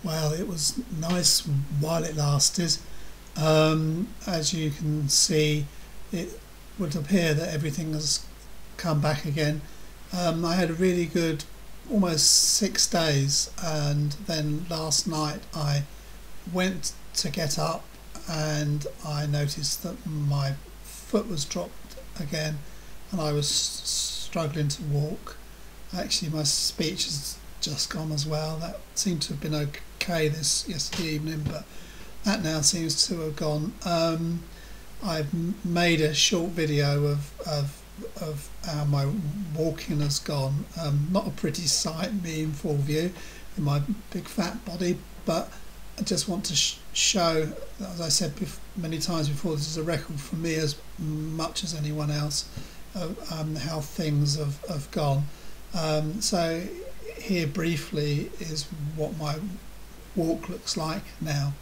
Well, it was nice while it lasted. As you can see, it would appear that everything has come back again. I had a really good almost 6 days, and then last night I went to get up and I noticed that my foot was dropped again and I was struggling to walk. Actually, my speech has just gone as well. That seemed to have been okay this yesterday evening, but that now seems to have gone. I've made a short video of how my walking has gone. Not a pretty sight, me in full view in my big fat body, but I just want to show, as I said many times before, this is a record for me as much as anyone else, how things have gone. So here briefly is what my walk looks like now.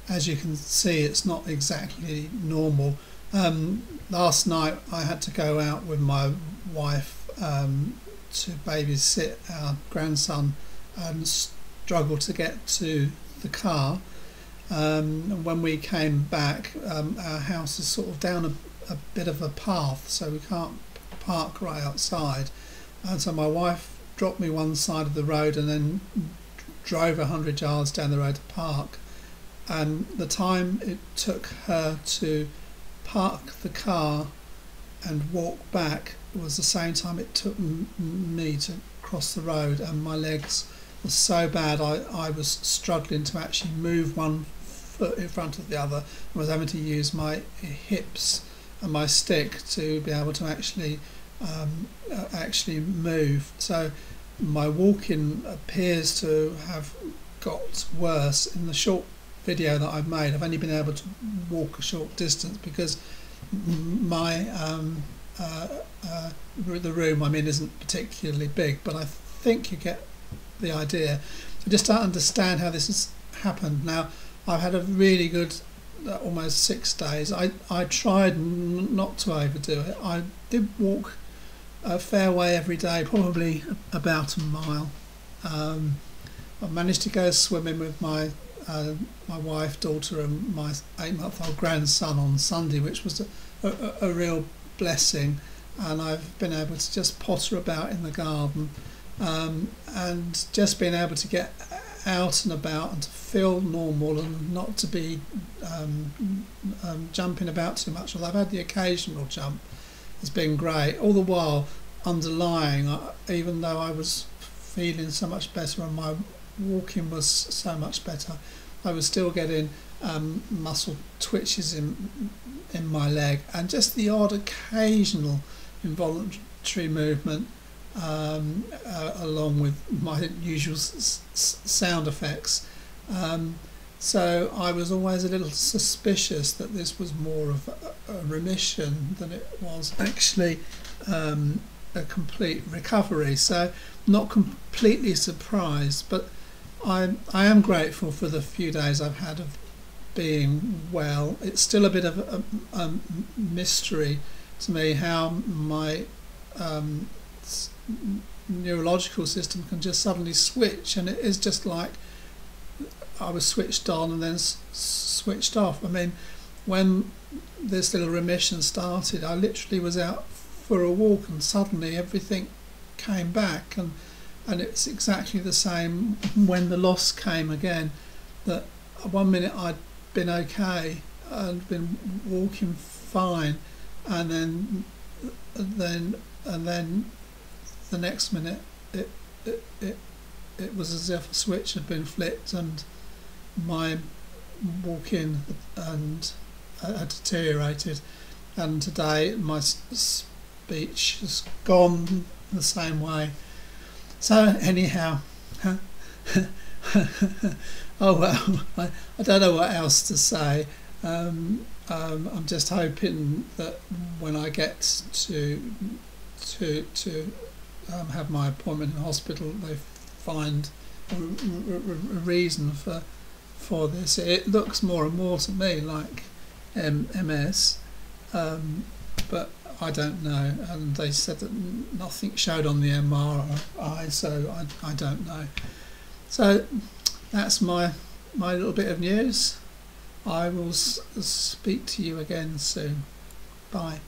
As you can see, it's not exactly normal. Last night I had to go out with my wife to babysit our grandson and struggle to get to the car. And when we came back, our house is sort of down a bit of a path, so we can't park right outside. And so my wife dropped me one side of the road and then drove 100 yards down the road to park. And the time it took her to park the car and walk back was the same time it took me to cross the road, and my legs were so bad I was struggling to actually move one foot in front of the other. I was having to use my hips and my stick to be able to actually move. So my walking appears to have got worse. In the short video that I've made, I've only been able to walk a short distance because my the room I'm in isn't particularly big, but I think you get the idea. I just don't understand how this has happened. Now, I've had a really good almost 6 days. I tried not to overdo it. I did walk a fair way every day, probably about a mile. I managed to go swimming with my wife, daughter and my 8-month-old grandson on Sunday, which was a real blessing, and I've been able to just potter about in the garden, and just being able to get out and about and to feel normal and not to be jumping about too much. Although I've had the occasional jump, has been great. All the while underlying, even though I was feeling so much better and my walking was so much better, I was still getting muscle twitches in my leg, and just the odd occasional involuntary movement along with my usual sound effects. So I was always a little suspicious that this was more of a remission than it was actually a complete recovery. So not completely surprised, but I am grateful for the few days I've had of being well. It's still a bit of a mystery to me how my neurological system can just suddenly switch, and it is just like I was switched on and then switched off. I mean, when this little remission started, I literally was out for a walk and suddenly everything came back, and it's exactly the same when the loss came again, that 1 minute I'd been okay and been walking fine, and then the next minute it was as if a switch had been flipped and my walking and had deteriorated, and today my speech has gone the same way. So anyhow, oh well, I don't know what else to say. I'm just hoping that when I get to have my appointment in hospital, they find a reason for this. It looks more and more to me like MS, but I don't know. And they said that nothing showed on the MRI, so I don't know. So that's my little bit of news. I will speak to you again soon. Bye.